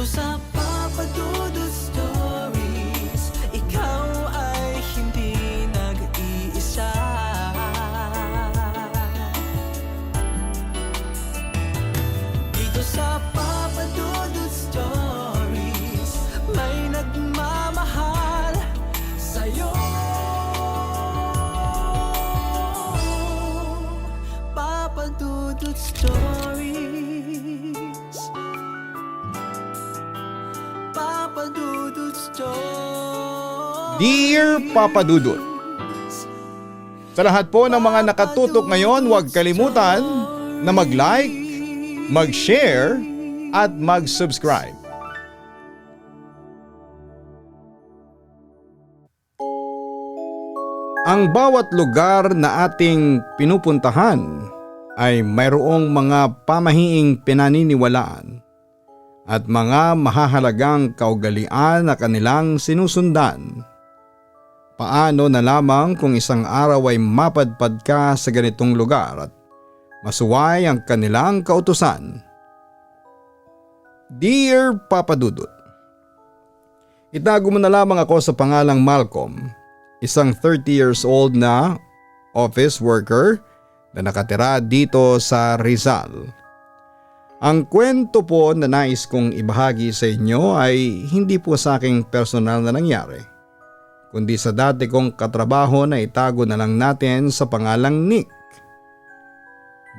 sa Papa Dudut Stories, ikaw ay hindi nag-iisa. Dito sa Papa Dudut Stories, may nagmamahal sa'yo. Papa Dudut Stories, Papa Dudut Stories. Dear Papa Dudut, sa lahat po ng mga nakatutok ngayon, huwag kalimutan na mag-like, mag-share at mag-subscribe. Ang bawat lugar na ating pinupuntahan ay mayroong mga pamahiing pinaniniwalaan at mga mahahalagang kaugalian na kanilang sinusundan. Paano na lamang kung isang araw ay mapadpad ka sa ganitong lugar at masuway ang kanilang kautusan? Dear Papa Dudut, itago mo na lamang ako sa pangalang Malcolm, isang 30 years old na office worker na nakatira dito sa Rizal. Ang kwento po na nais kong ibahagi sa inyo ay hindi po sa aking personal na nangyari, kundi sa dati kong katrabaho na itago na lang natin sa pangalang Nick.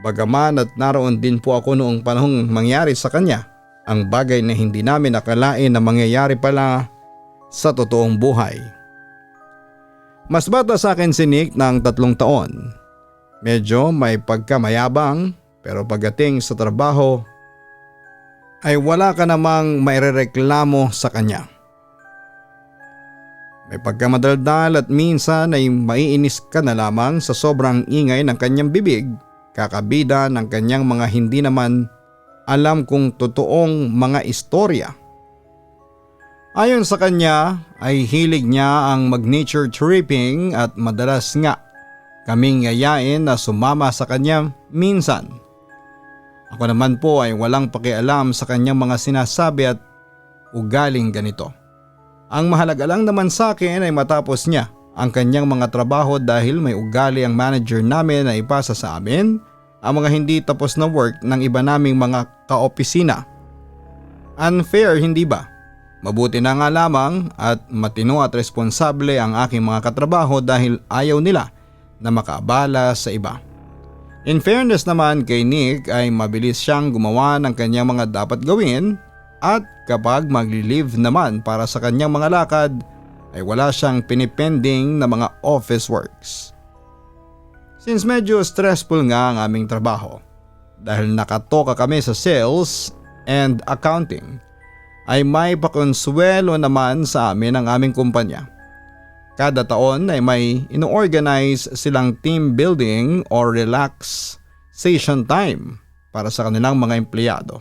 Bagaman at naroon din po ako noong panahong mangyari sa kanya ang bagay na hindi namin akalain na mangyayari pala sa totoong buhay. Mas bata sa akin si Nick ng 3 taon. Medyo may pagkamayabang pero pagdating sa trabaho ay wala ka namang mairereklamo sa kanya. May pagkamadaldal at minsan ay maiinis ka na lamang sa sobrang ingay ng kanyang bibig, kakabida ng kanyang mga hindi naman alam kung totoong mga istorya. Ayon sa kanya ay hilig niya ang mag-nature tripping at madalas nga kaming yayain na sumama sa kanya minsan. Ako naman po ay walang pakialam sa kanyang mga sinasabi at ugaling ganito. Ang mahalaga lang naman sa akin ay matapos niya ang kanyang mga trabaho dahil may ugali ang manager namin na ipasa sa amin ang mga hindi tapos na work ng iba naming mga kaopisina. Unfair, hindi ba? Mabuti na nga lamang at matino at responsable ang aking mga katrabaho dahil ayaw nila na makaabala sa iba. In fairness naman kay Nick ay mabilis siyang gumawa ng kanyang mga dapat gawin at kapag magli-leave naman para sa kanyang mga lakad ay wala siyang pinipending na mga office works. Since medyo stressful nga ang aming trabaho dahil nakatoka kami sa sales and accounting, ay may pakonsuelo naman sa amin ang aming kumpanya. Kada taon ay may ino-organize silang team building or relaxation time para sa kanilang mga empleyado.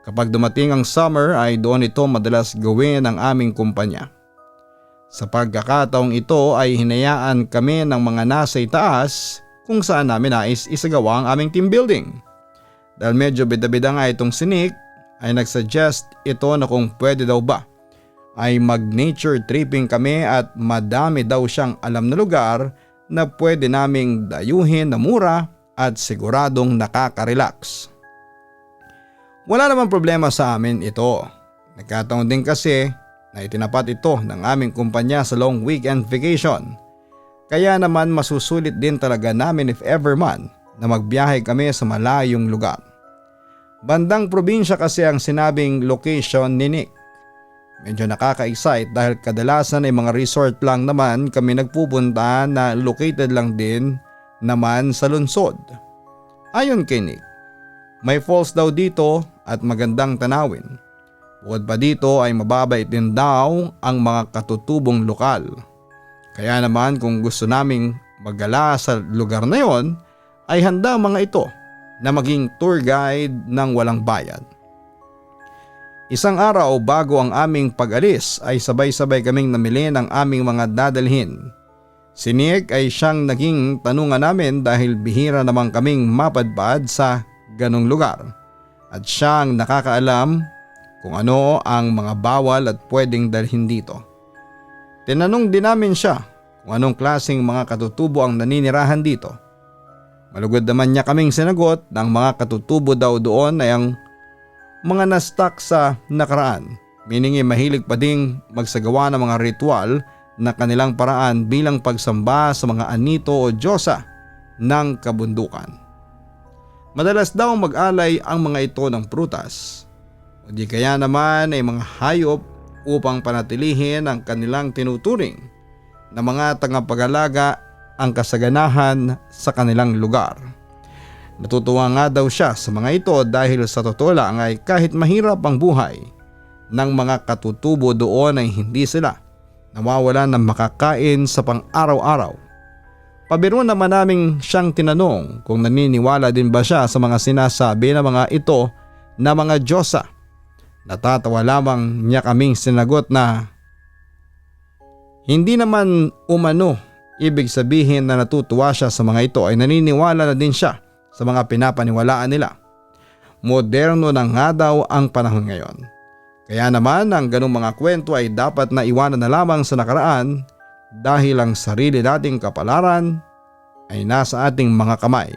Kapag dumating ang summer ay doon ito madalas gawin ng aming kumpanya. Sa pagkakataong ito ay hinayaan kami ng mga nasa itaas kung saan namin nais isagawa ang aming team building. Dahil medyo bida-bida nga itong si Nick, ay nagsuggest ito na kung pwede daw ba ay mag-nature tripping kami at madami daw siyang alam na lugar na pwede naming dayuhin na mura at siguradong nakaka-relax. Wala namang problema sa amin ito. Nagkataon din kasi na itinapat ito ng aming kumpanya sa long weekend vacation. Kaya naman masusulit din talaga namin if ever man na magbiyahe kami sa malayong lugar. Bandang probinsya kasi ang sinabing location ni Nick. Medyo nakaka-excite dahil kadalasan ay mga resort lang naman kami nagpupunta na located lang din naman sa lungsod. Ayon kay Nick, may falls daw dito at magandang tanawin. Bukod pa dito ay mababait din daw ang mga katutubong lokal. Kaya naman kung gusto naming maggala sa lugar na yon ay handa mga ito na maging tour guide ng walang bayad. Isang araw bago ang aming pag-alis ay sabay-sabay kaming namili ng aming mga dadalhin. Si Nick ay siyang naging tanungan namin dahil bihira naman kaming mapadpad sa ganong lugar. At siyang nakakaalam kung ano ang mga bawal at pwedeng dalhin dito. Tinanong din namin siya kung anong klaseng mga katutubo ang naninirahan dito. Malugod naman niya kaming sinagot na ang mga katutubo daw doon ay ang mga na-stuck sa nakaraan, meaning mahilig pa ding magsagawa ng mga ritual na kanilang paraan bilang pagsamba sa mga anito o diyosa ng kabundukan. Madalas daw mag-alay ang mga ito ng prutas o di kaya naman ay mga hayop upang panatilihin ang kanilang tinuturing na mga tagapag-alaga ang kasaganahan sa kanilang lugar. Natutuwa nga daw siya sa mga ito dahil sa totoo lang ay kahit mahirap ang buhay ng mga katutubo doon ay hindi sila nawawalan ng makakain sa pang-araw-araw. Pabiro naman naming siyang tinanong kung naniniwala din ba siya sa mga sinasabi ng mga ito na mga diyosa. Natatawa lamang niya kaming sinagot na hindi naman umano ibig sabihin na natutuwa siya sa mga ito ay naniniwala na din siya sa mga pinapaniwalaan nila. Moderno na nga daw ang panahon ngayon. Kaya naman ang ganung mga kwento ay dapat na iwanan na lamang sa nakaraan dahil ang sarili nating kapalaran ay nasa ating mga kamay.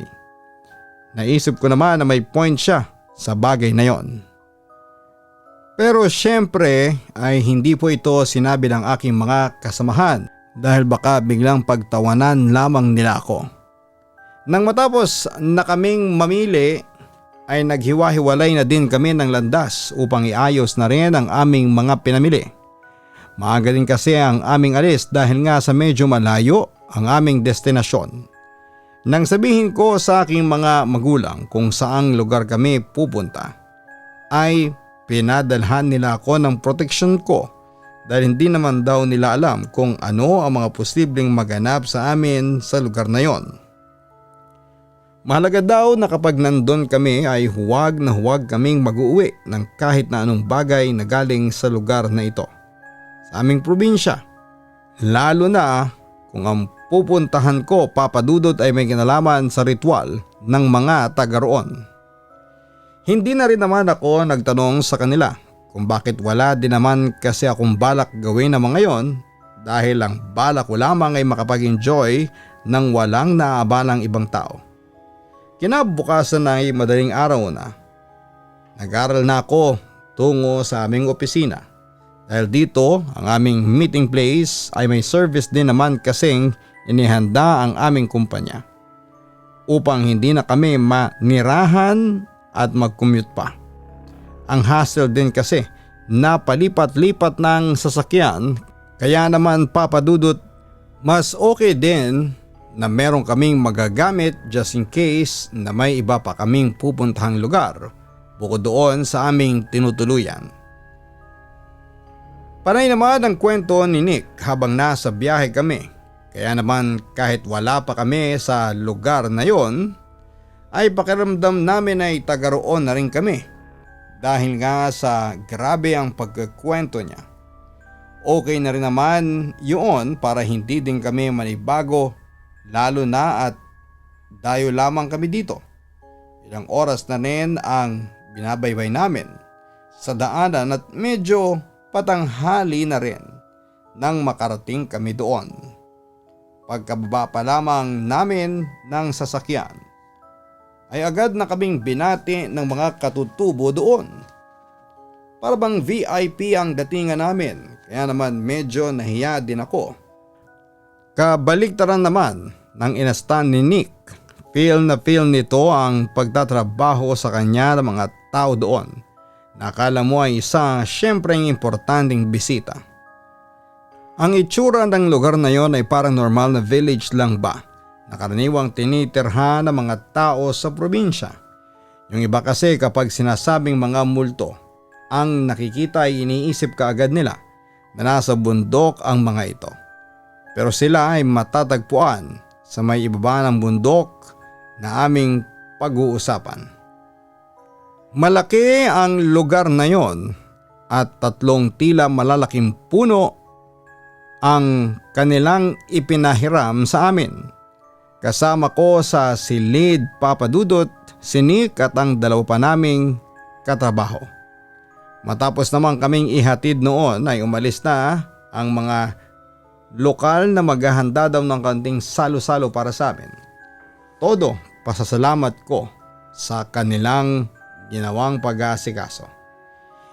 Naisip ko naman na may point siya sa bagay na yon. Pero syempre ay hindi po ito sinabi ng aking mga kasamahan dahil baka biglang pagtawanan lamang nila ako. Nang matapos na kaming mamili ay naghiwa-hiwalay na din kami ng landas upang iayos na rin ang aming mga pinamili. Maaga din kasi ang aming alis dahil nga sa medyo malayo ang aming destinasyon. Nang sabihin ko sa aking mga magulang kung saang lugar kami pupunta, ay pinadalhan nila ako ng proteksyon ko dahil hindi naman daw nila alam kung ano ang mga posibleng maganap sa amin sa lugar na yon. Mahalaga daw na kapag nandun kami ay huwag na huwag kaming mag-uwi ng kahit na anong bagay na galing sa lugar na ito sa aming probinsya. Lalo na kung ang pupuntahan ko papadudod ay may kinalaman sa ritual ng mga taga roon. Hindi na rin naman ako nagtanong sa kanila kung bakit wala din naman kasi akong balak gawin na mga yon dahil ang balak ko lamang ay makapag-enjoy ng walang naabalang ibang tao. Kinabukasan na ay madaling araw na. Nag-aral na ako tungo sa aming opisina dahil dito ang aming meeting place ay may service din naman kasing inihanda ang aming kumpanya upang hindi na kami manirahan at mag-commute pa. Ang hassle din kasi na palipat-lipat ng sasakyan kaya naman papadudot mas okay din na meron kaming magagamit just in case na may iba pa kaming pupuntahang lugar bukod doon sa aming tinutuluyan. Panay naman ang kwento ni Nick habang nasa biyahe kami kaya naman kahit wala pa kami sa lugar na yon ay pakiramdam namin ay taga roon na rin kami dahil nga sa grabe ang pagkukwento niya. Okay na rin naman yun para hindi din kami manibago lalo na at dayo lamang kami dito. Ilang oras na rin ang binabaybay namin sa daanan at medyo patanghali na rin nang makarating kami doon. Pagkababa pa lamang namin ng sasakyan ay agad na kaming binati ng mga katutubo doon. Para bang VIP ang datingan namin kaya naman medyo nahiya din ako. Kabaligtaran naman ng inastan ni Nick, feel nito ang pagtatrabaho sa kanya ng mga tao doon. Nakala mo ay isa syempreng importanteng bisita. Ang itsura ng lugar na yon ay parang normal na village lang ba na karaniwang tinitirhan ng mga tao sa probinsya. Yung iba kasi kapag sinasabing mga multo, ang nakikita ay iniisip kaagad nila na nasa bundok ang mga ito. Pero sila ay matatagpuan sa may ibaba ng bundok na aming pag-uusapan. Malaki ang lugar na yon at 3 tila malalaking puno ang kanilang ipinahiram sa amin. Kasama ko sa silid papadudot, si Nick at ang 2 pa naming katrabaho. Matapos naman kaming ihatid noon ay umalis na ang mga lokal na maghahanda daw ng kanting salo-salo para sa amin. Todo pasasalamat ko sa kanilang ginawang pag-aasikaso.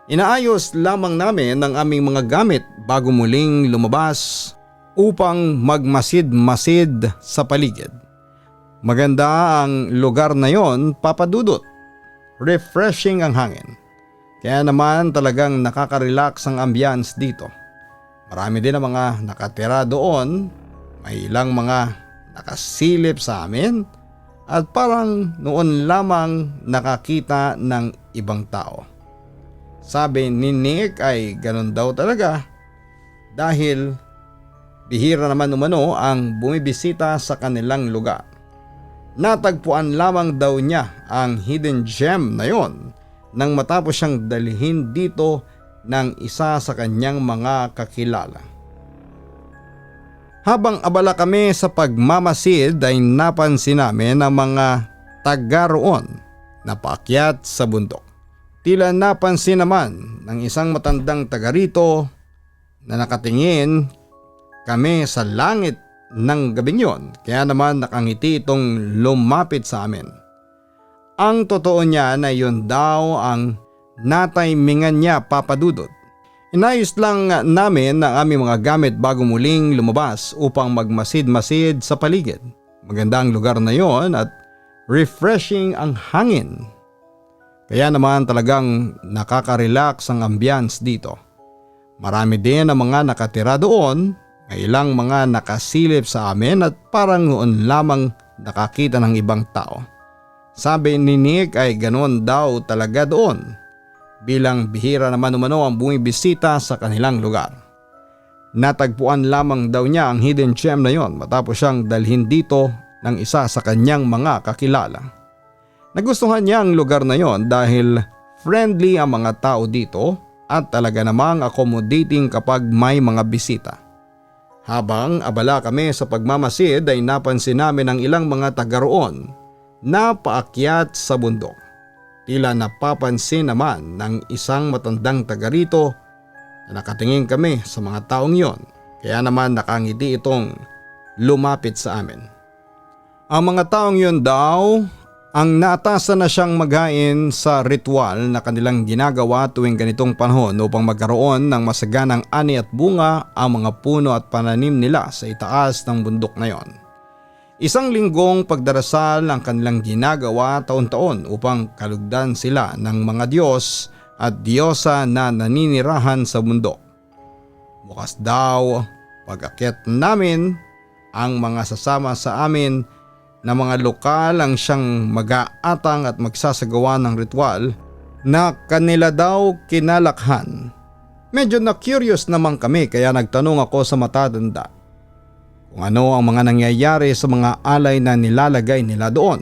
Inaayos lamang namin ang aming mga gamit bago muling lumabas upang magmasid-masid sa paligid. Maganda ang lugar na yon, Papa Dudut. Refreshing ang hangin. Kaya naman talagang nakaka-relax ang ambience dito. Marami din ang mga nakatira doon, may ilang mga nakasilip sa amin at parang noon lamang nakakita ng ibang tao. Sabi ni Nick ay ganun daw talaga dahil bihira naman umano ang bumibisita sa kanilang lugar. Natagpuan lamang daw niya ang hidden gem na yon nang matapos siyang dalhin dito ng isa sa kanyang mga kakilala. Habang abala kami sa pagmamasid ay napansin namin ang mga taga roon na paakyat sa bundok. Tila napansin naman ng isang matandang taga rito na nakatingin kami sa langit ng gabing yon, kaya naman nakangiti itong lumapit sa amin. Ang totoo niya na yun daw ang nataymingan niya, Papa Dudut. Inayos lang namin ang aming mga gamit bago muling lumabas upang magmasid-masid sa paligid. Maganda ang lugar na yon at refreshing ang hangin. Kaya naman talagang nakaka-relax ang ambience dito. Marami din ang mga nakatira doon, may ilang mga nakasilip sa amin at parang noon lamang nakakita ng ibang tao. Sabi ni Nick ay ganoon daw talaga doon, bilang bihira naman umano ang bumibisita sa kanilang lugar. Natagpuan lamang daw niya ang hidden gem na yon matapos siyang dalhin dito ng isa sa kanyang mga kakilala. Nagustuhan niya ang lugar na yon dahil friendly ang mga tao dito at talaga namang accommodating kapag may mga bisita. Habang abala kami sa pagmamasid ay napansin namin ang ilang mga taga roon na paakyat sa bundok. Tila napapansin naman ng isang matandang taga rito na nakatingin kami sa mga taong yon, kaya naman nakangiti itong lumapit sa amin. Ang mga taong yon daw ang naatasan na siyang maghain sa ritual na kanilang ginagawa tuwing ganitong panahon upang magkaroon ng masaganang ani at bunga ang mga puno at pananim nila sa itaas ng bundok na yon. Isang linggong pagdarasal ang kanilang ginagawa taon-taon upang kalugdan sila ng mga Diyos at Diyosa na naninirahan sa bundok. Bukas daw pag-akyat namin ang mga sasama sa amin na mga lokal ang siyang mag-aatang at magsasagawa ng ritual na kanila daw kinalakhan. Medyo na-curious naman kami kaya nagtanong ako sa matadanda kung ano ang mga nangyayari sa mga alay na nilalagay nila doon.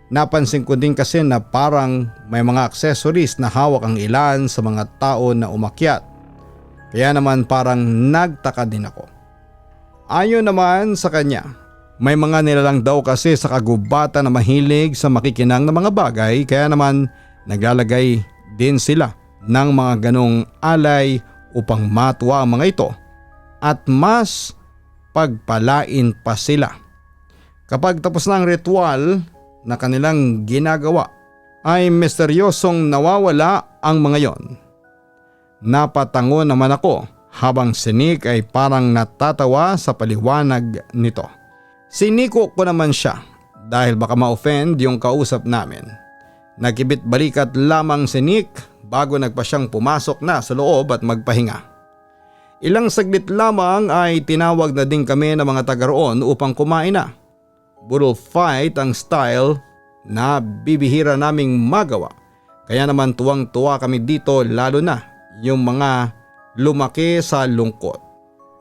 Napansin ko din kasi na parang may mga accessories na hawak ang ilan sa mga tao na umakyat. Kaya naman parang nagtaka din ako. Ayon naman sa kanya, may mga nilalang daw kasi sa kagubatan na mahilig sa makikinang na mga bagay kaya naman naglalagay din sila ng mga ganong alay upang matuwa ang mga ito at mas pagpalain pa sila. Kapag tapos na ang ritual na kanilang ginagawa ay misteryosong nawawala ang mga yon. Napatango naman ako habang si Nick ay parang natatawa sa paliwanag nito. Siniko ko naman siya dahil baka ma-offend yung kausap namin. Nagkibit balikat lamang si Nick bago nagpa siyang pumasok na sa loob at magpahinga. Ilang saglit lamang ay tinawag na din kami ng mga taga roon upang kumain na. Budol fight ang style na bibihira naming magawa. Kaya naman tuwang-tuwa kami dito lalo na yung mga lumaki sa lungkot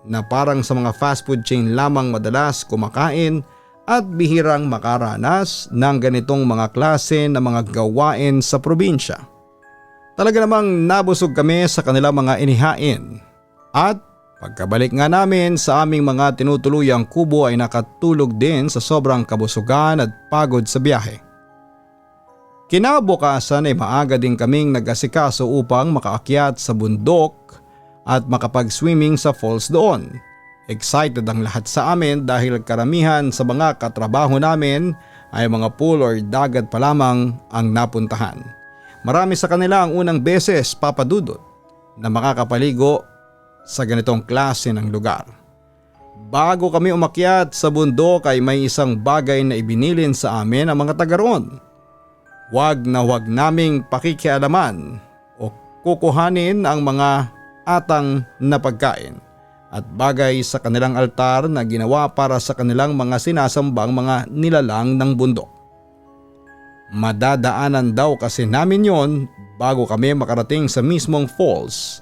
na parang sa mga fast food chain lamang madalas kumakain at bihirang makaranas ng ganitong mga klase na mga gawain sa probinsya. Talaga namang nabusog kami sa kanilang mga inihain at pagkabalik nga namin sa aming mga tinutuluyang kubo ay nakatulog din sa sobrang kabusugan at pagod sa biyahe. Kinabukasan ay maaga din kaming nag-asikaso upang makaakyat sa bundok at makapag-swimming sa falls doon. Excited ang lahat sa amin dahil karamihan sa mga katrabaho namin ay mga pool or dagat pa lamang ang napuntahan. Marami sa kanila ang unang beses, Papa Dudut, na makakapaligo sa ganitong klase ng lugar. Bago kami umakyat sa bundok ay may isang bagay na ibinilin sa amin ang mga taga roon. Wag na wag naming pakikialaman o kukuhanin ang mga atang na pagkain at bagay sa kanilang altar na ginawa para sa kanilang mga sinasambang mga nilalang ng bundok. Madadaanan daw kasi namin yon bago kami makarating sa mismong falls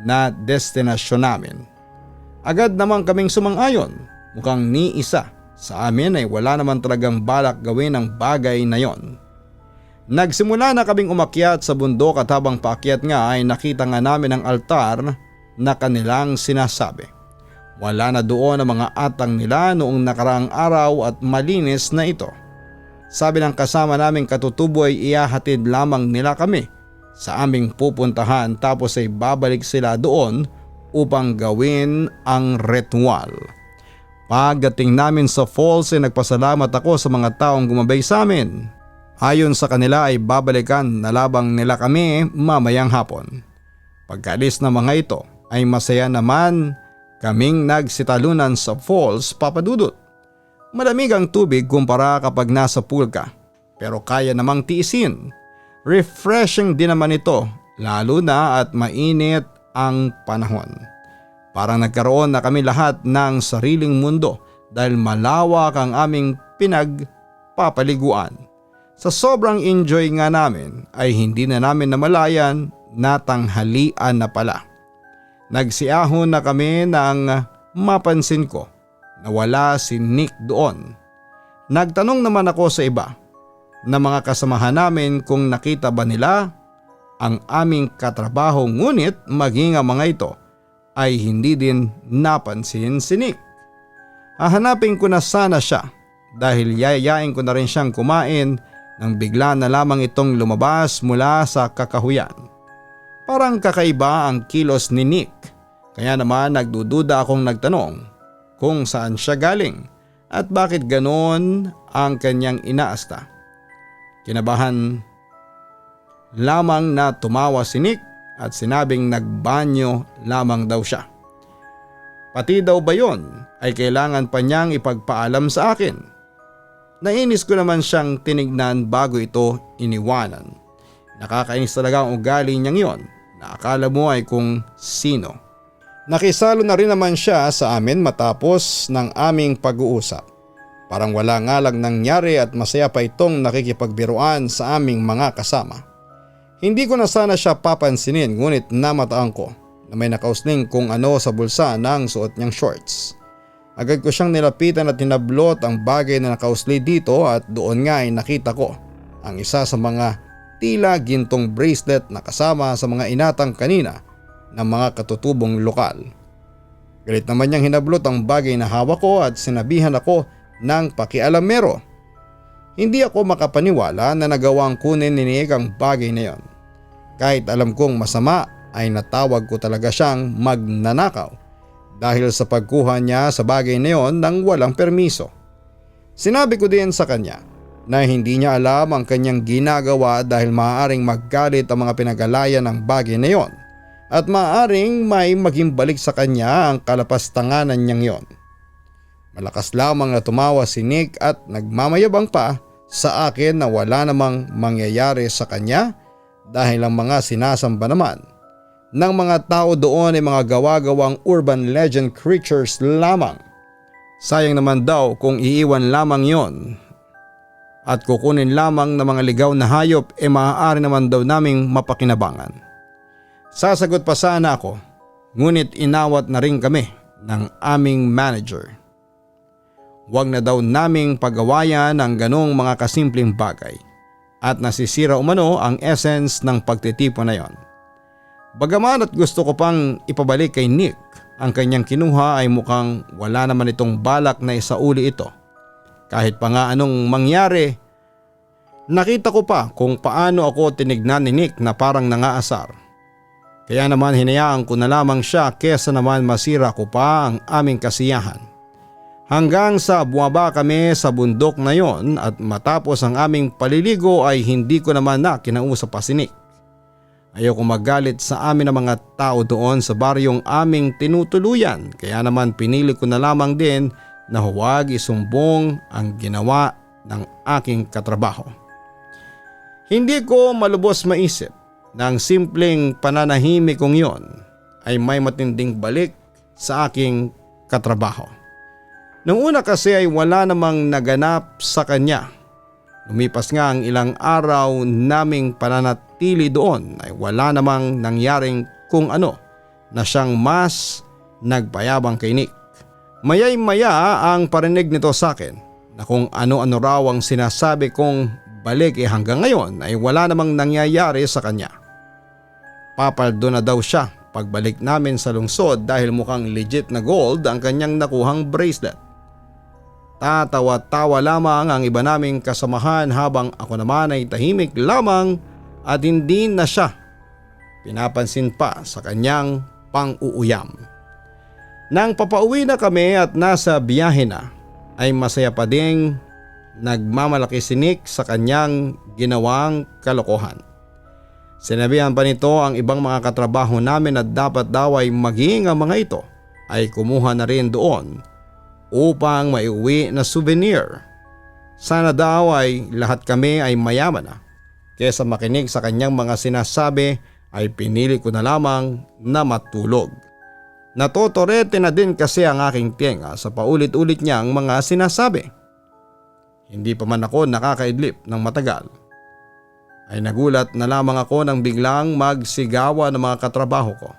na destinasyon namin. Agad naman kaming sumang-ayon, mukhang ni isa sa amin ay wala naman talagang balak gawin ang bagay na yon. Nagsimula na kaming umakyat sa bundok at habang paakyat nga ay nakita nga namin ang altar na kanilang sinasabi. Wala na doon ang mga atang nila noong nakaraang araw at malinis na ito. Sabi ng kasama naming katutubo ay ihahatid lamang nila kami sa aming pupuntahan tapos ay babalik sila doon upang gawin ang ritual. Pagdating namin sa falls ay nagpasalamat ako sa mga taong gumabay sa amin. Ayon sa kanila ay babalikan na labang nila kami mamayang hapon. Pagkaalis ng mga ito ay masaya naman kaming nagsitalunan sa falls, Papa Dudut. Malamig ang tubig kumpara kapag nasa pool ka, pero kaya namang tiisin. Refreshing din naman ito lalo na at mainit ang panahon. Parang nagkaroon na kami lahat ng sariling mundo dahil malawak ang aming pinagpapaliguan. Sa sobrang enjoy nga namin ay hindi na namin namalayan na tanghalian na pala. Nagsiahon na kami nang mapansin ko na wala si Nick doon. Nagtanong naman ako sa iba na mga kasamahan namin kung nakita ba nila ang aming katrabaho ngunit maging ang mga ito ay hindi din napansin si Nick. Hahanapin ko na sana siya dahil yayayain ko na rin siyang kumain nang bigla na lamang itong lumabas mula sa kakahuyan. Parang kakaiba ang kilos ni Nick kaya naman nagdududa akong nagtanong kung saan siya galing at bakit ganon ang kanyang inaasta. Kinabahan lamang na tumawa si Nick at sinabing nagbanyo lamang daw siya. Pati daw ba yon ay kailangan pa niyang ipagpaalam sa akin? Nainis ko naman siyang tinignan bago ito iniwanan. Nakakainis talaga ang ugali niyang yon na akala mo ay kung sino. Nakisalo na rin naman siya sa amin matapos ng aming pag-uusap. Parang wala nga lang nangyari at masaya pa itong nakikipagbiruan sa aming mga kasama. Hindi ko na sana siya papansinin ngunit namataan ko na may nakausling kung ano sa bulsa ng suot niyang shorts. Agad ko siyang nilapitan at tinablot ang bagay na nakausli dito at doon nga ay nakita ko ang isa sa mga tila gintong bracelet na kasama sa mga inatang kanina ng mga katutubong lokal. Galit naman niyang hinablot ang bagay na hawak ko at sinabihan ako ng pakialamero. Hindi ako makapaniwala na nagawang kunin ni Nick ang bagay na yon. Kahit alam kong masama ay natawag ko talaga siyang magnanakaw dahil sa pagkuha niya sa bagay na yon nang walang permiso. Sinabi ko din sa kanya na hindi niya alam ang kanyang ginagawa dahil maaaring maggalit ang mga pinag-alaya ng bagay na yon at maaaring may maging balik sa kanya ang kalapastanganan niyang yon. Malakas lamang na tumawa si Nick at nagmamayabang pa sa akin na wala namang mangyayari sa kanya dahil ang mga sinasamba naman ng mga tao doon ay mga gawa-gawang urban legend creatures lamang. Sayang naman daw kung iiwan lamang yon at kukunin lamang ng mga ligaw na hayop maaari naman daw naming mapakinabangan. Sasagot pa sana ako ngunit inawat na rin kami ng aming manager. Huwag na daw naming pagawayan ang ganong mga kasimpleng bagay at nasisira umano ang essence ng pagtitipon na yon. Bagaman at gusto ko pang ipabalik kay Nick ang kanyang kinuha ay mukhang wala naman itong balak na isauli ito. Kahit pa nga anong mangyari, Nakita ko pa kung paano ako tinignan ni Nick na parang nangaasar. Kaya naman hinayaan ko na lamang siya kesa naman masira ko pa ang aming kasiyahan. Hanggang sa bumaba kami sa bundok na yon at matapos ang aming paliligo ay hindi ko naman na kinausap pa si Nick. Ayoko magalit sa amin ng mga tao doon sa baryong aming tinutuluyan kaya naman pinili ko na lamang din na huwag isumbong ang ginawa ng aking katrabaho. Hindi ko malubos maisip na ang simpleng pananahimik kong yon ay may matinding balik sa aking katrabaho. Nung una kasi ay wala namang naganap sa kanya. Lumipas nga ang ilang araw naming pananatili doon ay wala namang nangyaring kung ano na siyang mas nagpayabang kay Nick. Mayay-maya ang parinig nito sa akin na kung ano-ano raw ang sinasabi kong balik hanggang ngayon ay wala namang nangyayari sa kanya. Papaldo na daw siya pagbalik namin sa lungsod dahil mukhang legit na gold ang kanyang nakuhang bracelet. Tatawa-tawa lamang ang iba naming kasamahan habang ako naman ay tahimik lamang at hindi na siya pinapansin pa sa kanyang pang-uuyam. Nang papauwi na kami at nasa biyahe na ay masaya pa ding nagmamalaki si Nick sa kanyang ginawang kalokohan. Sinabihan pa nito ang ibang mga katrabaho namin na dapat daw ay maging ang mga ito ay kumuha na rin doon upang maiuwi na souvenir. Sana daw ay lahat kami ay mayaman na. Kesa makinig sa kanyang mga sinasabi ay pinili ko na lamang na matulog. Natotorete na din kasi ang aking tenga sa paulit-ulit niyang mga sinasabi. Hindi pa man ako nakakaidlip ng matagal ay nagulat na lamang ako nang biglang magsigawa ng mga katrabaho ko.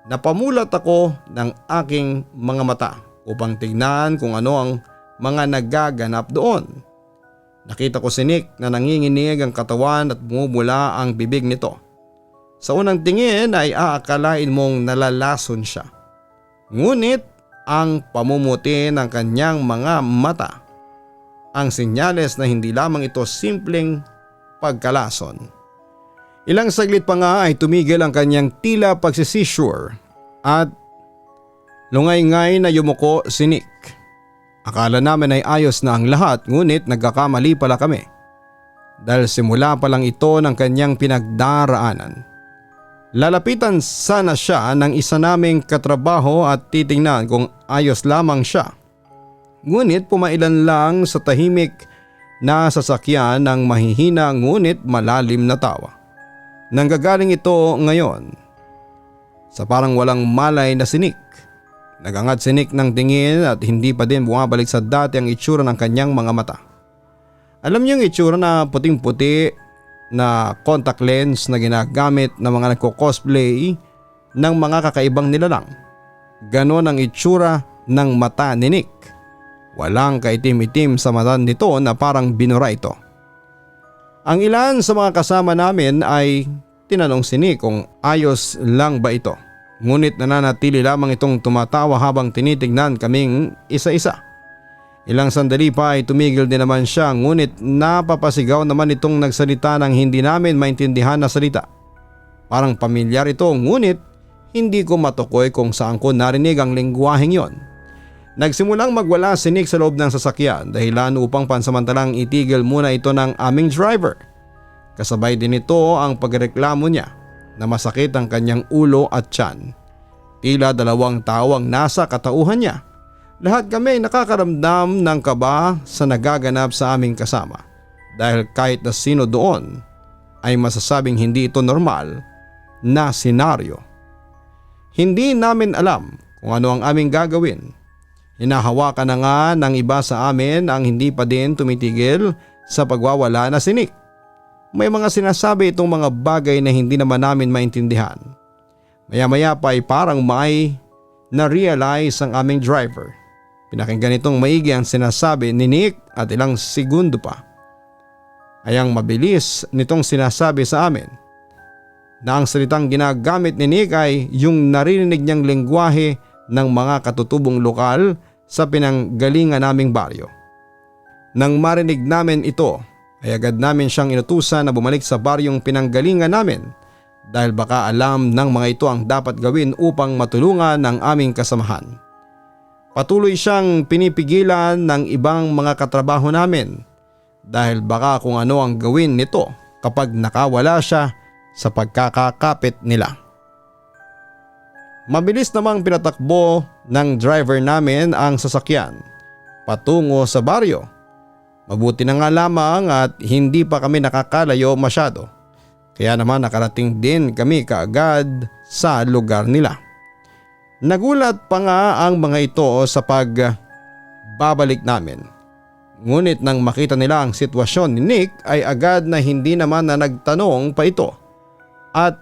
Napamulat ako ng aking mga mata upang tignan kung ano ang mga nagaganap doon. Nakita ko si Nick na nanginginig ang katawan at bumubula ang bibig nito. Sa unang tingin ay aakalain mong nalalason siya. Ngunit ang pamumuti ng kanyang mga mata ang senyales na hindi lamang ito simpleng pagkalason. Ilang saglit pa nga ay tumigil ang kanyang tila pagsisisure at lungay-ngay na yumuko si Nick. Akala namin ay ayos na ang lahat ngunit nagkakamali pala kami. Dahil simula pa lang ito ng kanyang pinagdaraanan. Lalapitan sana siya ng isa naming katrabaho at titingnan kung ayos lamang siya. Ngunit pumailan lang sa tahimik na sasakyan ng mahihina ngunit malalim na tawa. Nanggagaling ito ngayon sa parang walang malay na si Nick. Nagangat si Nick ng tingin at hindi pa din bumabalik sa dati ang itsura ng kanyang mga mata. Alam niyo yung itsura na puting-puti na contact lens na ginagamit ng mga nagko-cosplay ng mga kakaibang nilalang. Ganon ang itsura ng mata ni Nick. Walang kaitim-itim sa mata nito na parang binura ito. Ang ilan sa mga kasama namin ay tinanong si Nick kung ayos lang ba ito. Ngunit nananatili lamang itong tumatawa habang tinitignan kaming isa-isa. Ilang sandali pa ay tumigil din naman siya ngunit napapasigaw naman itong nagsalita ng hindi namin maintindihan na salita. Parang pamilyar ito ngunit hindi ko matukoy kung saan ko narinig ang lengguwaheng yon. Nagsimulang magwala si Nick sa loob ng sasakyan dahilan upang pansamantalang itigil muna ito ng aming driver. Kasabay din ito ang pagreklamo niya na masakit ang kanyang ulo at tiyan. Tila dalawang tao ang nasa katauhan niya. Lahat kami nakakaramdam ng kaba sa nagaganap sa aming kasama dahil kahit na sino doon ay masasabing hindi ito normal na senaryo. Hindi namin alam kung ano ang aming gagawin. Hinahawakan na nga ng iba sa amin ang hindi pa din tumitigil sa pagwawala na si Nick. May mga sinasabi itong mga bagay na hindi naman namin maintindihan. Maya-maya pa ay parang may na-realize ang aming driver. Pinakinggan itong maigi ang sinasabi ni Nick at ilang segundo pa ay ang mabilis nitong sinasabi sa amin na ang salitang ginagamit ni Nick ay yung narinig niyang lengguwahe ng mga katutubong lokal sa pinanggalingan naming baryo. Nang marinig namin ito ay agad namin siyang inutusan na bumalik sa baryong pinanggalingan namin dahil baka alam ng mga ito ang dapat gawin upang matulungan ng aming kasamahan. Patuloy siyang pinipigilan ng ibang mga katrabaho namin dahil baka kung ano ang gawin nito kapag nakawala siya sa pagkakakapit nila. Mabilis namang pinatakbo ng driver namin ang sasakyan patungo sa baryo. Mabuti na nga lamang at hindi pa kami nakakalayo masyado. Kaya naman nakarating din kami kaagad sa lugar nila. Nagulat pa nga ang mga ito sa pagbabalik namin. Ngunit nang makita nila ang sitwasyon ni Nick ay agad na hindi naman na nagtanong pa ito at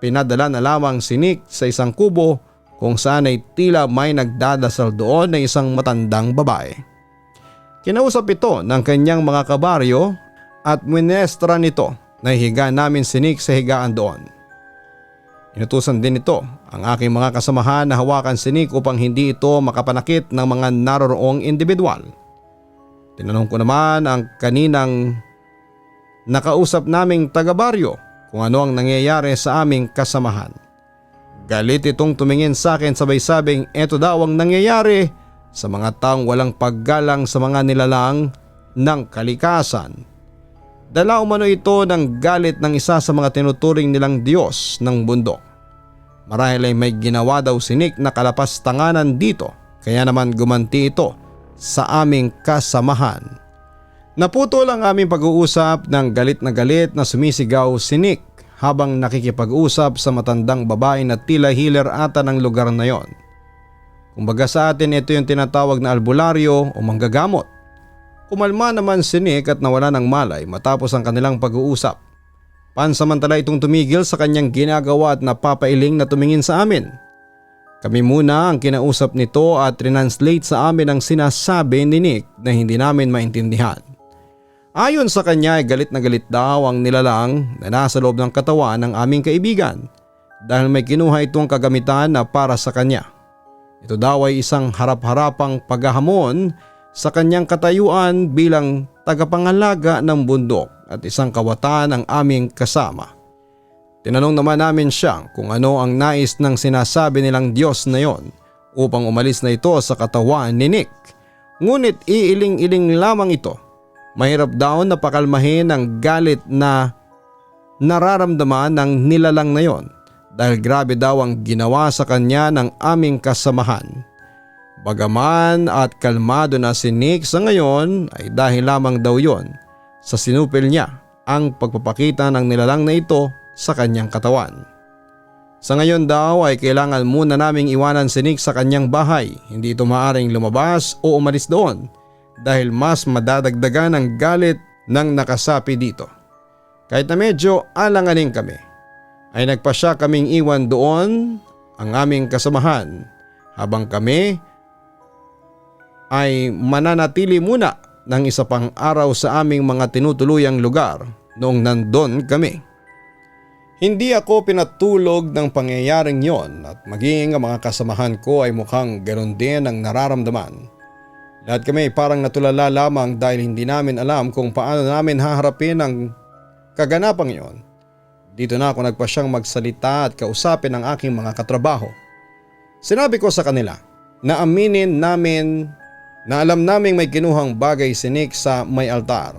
pinadala na lamang si Nick sa isang kubo kung saan ay tila may nagdadasal doon na isang matandang babae. Kinausap ito ng kanyang mga kabaryo at minestra nito na higa namin si Nick sa higaan doon. Inutusan din ito ang aking mga kasamahan na hawakan si Nick upang hindi ito makapanakit ng mga naroroong individual. Tinanong ko naman ang kaninang nakausap naming taga-baryo kung ano ang nangyayari sa aming kasamahan. Galit itong tumingin sa akin sabay sabing eto daw ang nangyayari sa mga taong walang paggalang sa mga nilalang ng kalikasan. Dala umano ito ng galit ng isa sa mga tinuturing nilang Diyos ng bundok. Marahil ay may ginawa daw si Nick na kalapas-tanganan dito kaya naman gumanti ito sa aming kasamahan. Naputol ang aming pag-uusap ng galit na sumisigaw si Nick habang nakikipag-usap sa matandang babae na tila healer ata ng lugar na yon. Kumbaga sa atin ito yung tinatawag na albularyo o manggagamot. Kumalma naman si Nick at nawala ng malay matapos ang kanilang pag-uusap. Pansamantala itong tumigil sa kanyang ginagawa at napapailing na tumingin sa amin. Kami muna ang kinausap nito at translate sa amin ang sinasabi ni Nick na hindi namin maintindihan. Ayon sa kanya ay galit na galit daw ang nilalang na nasa loob ng katawan ng aming kaibigan dahil may kinuha itong kagamitan na para sa kanya. Ito daw ay isang harap-harapang paghahamon sa kanyang katayuan bilang tagapangalaga ng bundok at isang kawatan ang aming kasama. Tinanong naman namin siya kung ano ang nais ng sinasabi nilang Diyos na yon upang umalis na ito sa katawan ni Nick. Ngunit iiling-iling lamang ito. Mahirap daw na pakalmahin ang galit na nararamdaman ng nilalang na yon dahil grabe daw ang ginawa sa kanya ng aming kasamahan. Bagaman at kalmado na si Nick sa ngayon ay dahil lamang daw yon sa sinupil niya ang pagpapakita ng nilalang na ito sa kanyang katawan. Sa ngayon daw ay kailangan muna naming iwanan si Nick sa kanyang bahay, hindi ito maaaring lumabas o umalis doon dahil mas madadagdagan ang galit ng nakasapi dito. Kahit na medyo alanganin kami, ay nagpasya kaming iwan doon ang aming kasamahan habang kami ay mananatili muna ng isa pang araw sa aming mga tinutuluyang lugar noong nandun kami. Hindi ako pinatulog ng pangyayaring yon at maging ang mga kasamahan ko ay mukhang ganoon din ang nararamdaman. Lahat kami parang natulala lamang dahil hindi namin alam kung paano namin haharapin ang kaganapang yon. Dito na ako nagpasyang magsalita at kausapin ang aking mga katrabaho. Sinabi ko sa kanila na aminin namin na alam naming may kinuhang bagay si Nick sa may altar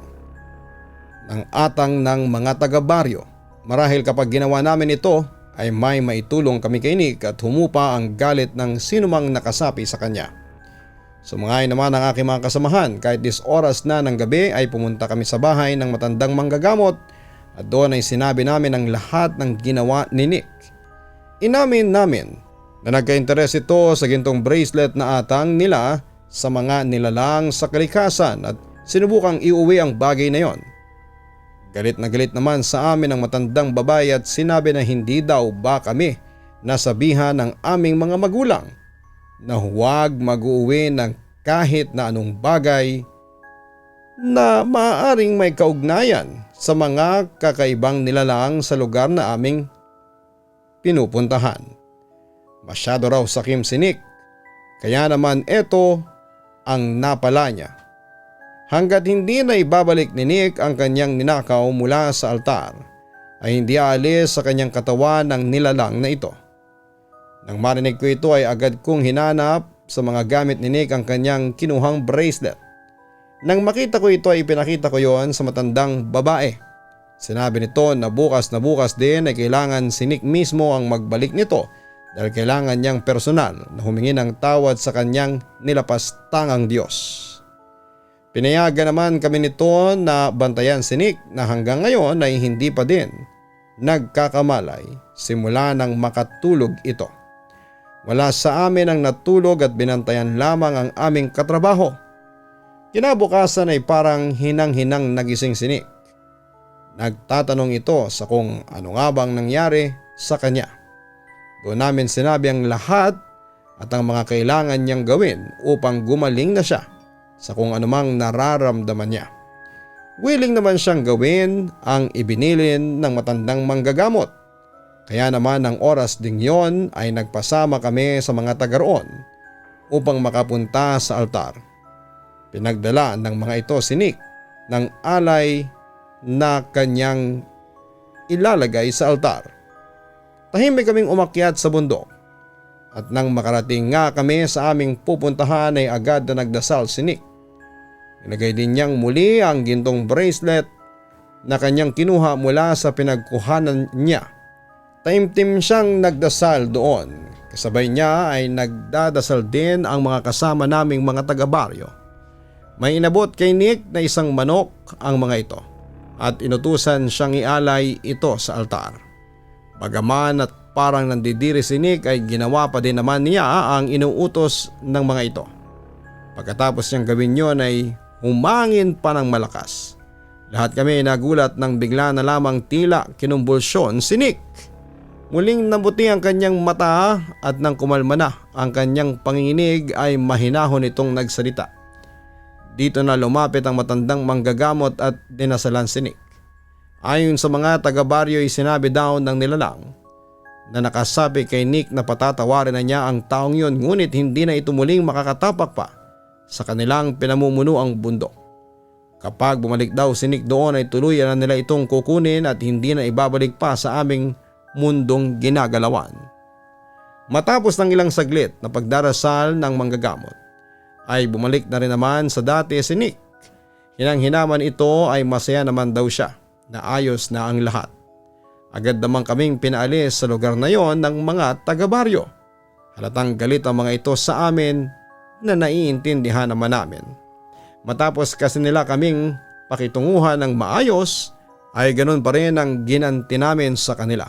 ng atang ng mga taga-baryo. Marahil kapag ginawa namin ito ay may maitulong kami kay Nick at humupa ang galit ng sinumang nakasapi sa kanya. Sumangay naman ang aking mga kasamahan kahit 10 oras na ng gabi ay pumunta kami sa bahay ng matandang manggagamot at doon ay sinabi namin ang lahat ng ginawa ni Nick. Inamin namin na nagka-interes ito sa gintong bracelet na atang nila sa mga nilalang sa kalikasan at sinubukang iuwi ang bagay na yon. Galit na galit naman sa amin ang matandang babae at sinabi na hindi daw ba kami nasabihan ng aming mga magulang na huwag mag-uwi ng kahit na anong bagay na maaaring may kaugnayan sa mga kakaibang nilalang sa lugar na aming pinupuntahan. Masyado raw sakim si Nick, kaya naman eto ang napala niya. Hanggat hindi na ibabalik ni Nick ang kanyang ninakaw mula sa altar, ay hindi aalis sa kanyang katawan ang nilalang na ito. Nang marinig ko ito ay agad kong hinanap sa mga gamit ni Nick ang kanyang kinuhang bracelet. Nang makita ko ito ay pinakita ko yon sa matandang babae. Sinabi nito na bukas din ay kailangan si Nick mismo ang magbalik nito dahil kailangan niyang personal na humingi ng tawad sa kanyang nilapastangang Diyos. Pinayagan naman kami nito na bantayan si Nick na hanggang ngayon ay hindi pa din nagkakamalay simula nang makatulog ito. Wala sa amin ang natulog at binantayan lamang ang aming katrabaho. Kinabukasan ay parang hinang-hinang nagising si Nick. Nagtatanong ito sa kung ano nga bang nangyari sa kanya. Doon namin sinabi ang lahat at ang mga kailangan niyang gawin upang gumaling na siya sa kung anumang nararamdaman niya. Willing naman siyang gawin ang ibinilin ng matandang manggagamot. Kaya naman ang oras ding yon ay nagpasama kami sa mga taga roon upang makapunta sa altar. Pinagdala ng mga ito si Nick ng alay na kanyang ilalagay sa altar. Tahimik kaming umakyat sa bundok at nang makarating nga kami sa aming pupuntahan ay agad na nagdasal si Nick. Ilagay din niyang muli ang gintong bracelet na kanyang kinuha mula sa pinagkuhanan niya. Taimtim siyang nagdasal doon. Kasabay niya ay nagdadasal din ang mga kasama naming mga taga-baryo. May inabot kay Nick na isang manok ang mga ito at inutusan siyang ialay ito sa altar. Bagaman at parang nandidiri si Nick ay ginawa pa din naman niya ang inuutos ng mga ito. Pagkatapos niyang gawin yon ay humangin pa ng malakas. Lahat kami nagulat nang bigla na lamang tila kinumbulsyon si Nick. Muling nabuti ang kanyang mata at nang kumalma na ang kanyang panginginig ay mahinahon itong nagsalita. Dito na lumapit ang matandang manggagamot at dinasalan si Nick. Ayon sa mga taga-baryo ay sinabi daw ng nilalang na nakasabi kay Nick na patatawarin na niya ang taong yun ngunit hindi na ito muling makakatapak pa sa kanilang pinamumunuang bundok. Kapag bumalik daw si Nick doon ay tuluyan na nila itong kukunin at hindi na ibabalik pa sa aming mundong ginagalawan. Matapos ng ilang saglit na pagdarasal ng manggagamot ay bumalik na rin naman sa dati si Nick. Hinang-hinaman ito ay masaya naman daw siya na ayos na ang lahat. Agad naman kaming pinaalis sa lugar na yon ng mga taga-baryo. Halatang galit ang mga ito sa amin na naiintindihan naman namin. Matapos kasi nila kaming pakitunguhan ng maayos ay ganun pa rin ang ginanti namin sa kanila.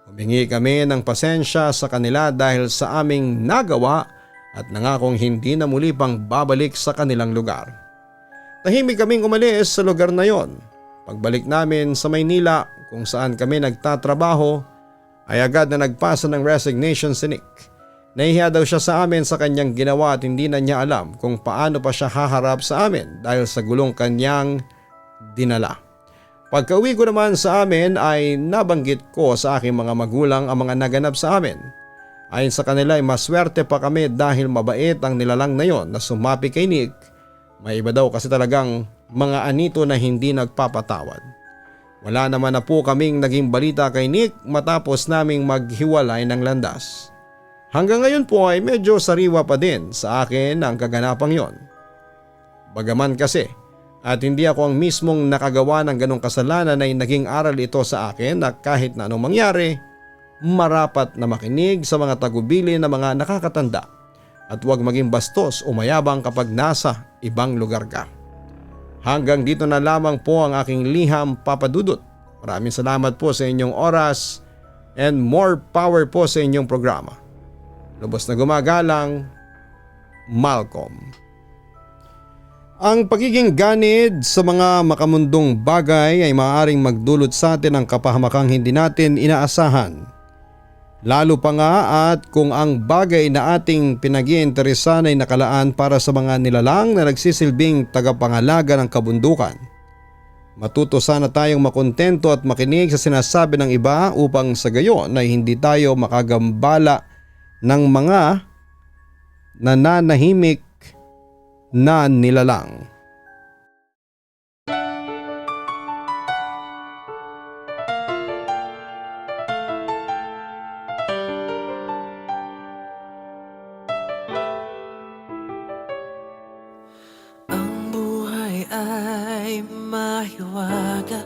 Humingi kami ng pasensya sa kanila dahil sa aming nagawa at nangakong hindi na muli pang babalik sa kanilang lugar. Tahimik kaming umalis sa lugar na yon. Pagbalik namin sa Maynila kung saan kami nagtatrabaho ay agad na nagpasa ng resignation si Nick. Nahihiya daw siya sa amin sa kanyang ginawa at hindi na niya alam kung paano pa siya haharap sa amin dahil sa gulong kanyang dinala. Pagka-uwi ko naman sa amin ay nabanggit ko sa aking mga magulang ang mga naganap sa amin. Ayon sa kanila ay maswerte pa kami dahil mabait ang nilalang na yon na sumapi kay Nick. May iba daw kasi talagang mga anito na hindi nagpapatawad. Wala naman na po kaming naging balita kay Nick matapos naming maghiwalay ng landas. Hanggang ngayon po ay medyo sariwa pa din sa akin ang kaganapang yon. Bagaman kasi at hindi ako ang mismong nakagawa ng ganong kasalanan ay naging aral ito sa akin na kahit na anong mangyari, marapat na makinig sa mga tagubilin na mga nakakatanda at huwag maging bastos o mayabang kapag nasa ibang lugar ka. Hanggang dito na lamang po ang aking liham, Papa Dudut. Maraming salamat po sa inyong oras and more power po sa inyong programa. Lubos na gumagalang, Malcolm. Ang pagiging ganid sa mga makamundong bagay ay maaaring magdulot sa atin ng kapahamakang hindi natin inaasahan. Lalo pa nga at kung ang bagay na ating pinag-iinteresan ay nakalaan para sa mga nilalang na nagsisilbing tagapangalaga ng kabundukan. Matuto sana tayong makontento at makinig sa sinasabi ng iba upang sa gayon ay hindi tayo makagambala ng mga nananahimik na nilalang. mahiwaga,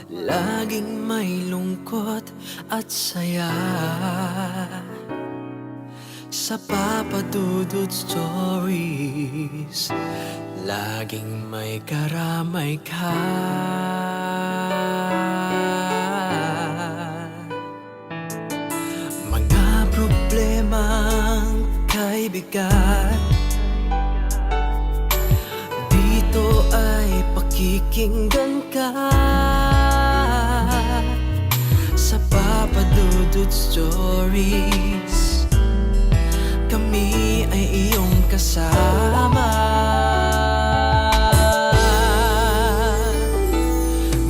laging may lungkot at saya. Sa Papa Dudut Stories, laging may karamay ka. Mga problemang kay bigat, dito ay pakikinggan ka. Sa Papa Dudut Stories, kami ay iyong kasama.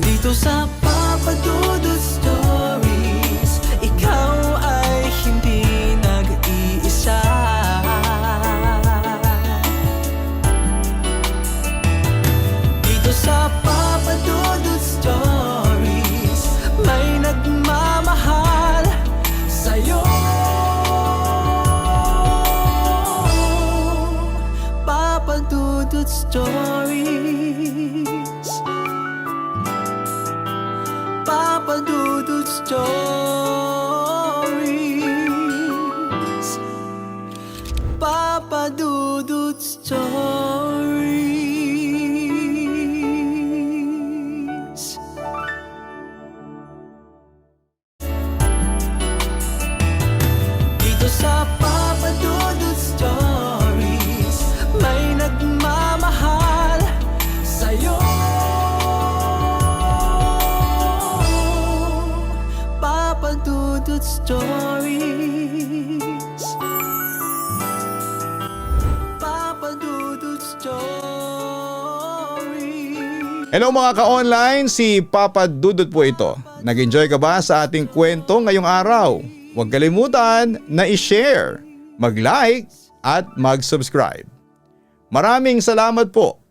Dito sa Papa Dudut Stories, ikaw ay hindi nag-iisa. Dito sa Papa Dudut Stories, may nagmamahal sa'yo. Papa Dudut Stories, Papa Dudut Stories, Papa Dudut Stories. Dito sa Papa Dudut Stories, may nagmamahal sa'yo. Papa Dudut Stories, Papa Dudut Stories. Hello mga ka-online, si Papa Dudut po ito. Nag-enjoy ka ba sa ating kwento ngayong araw? Huwag kalimutan na i-share, mag-like at mag-subscribe. Maraming salamat po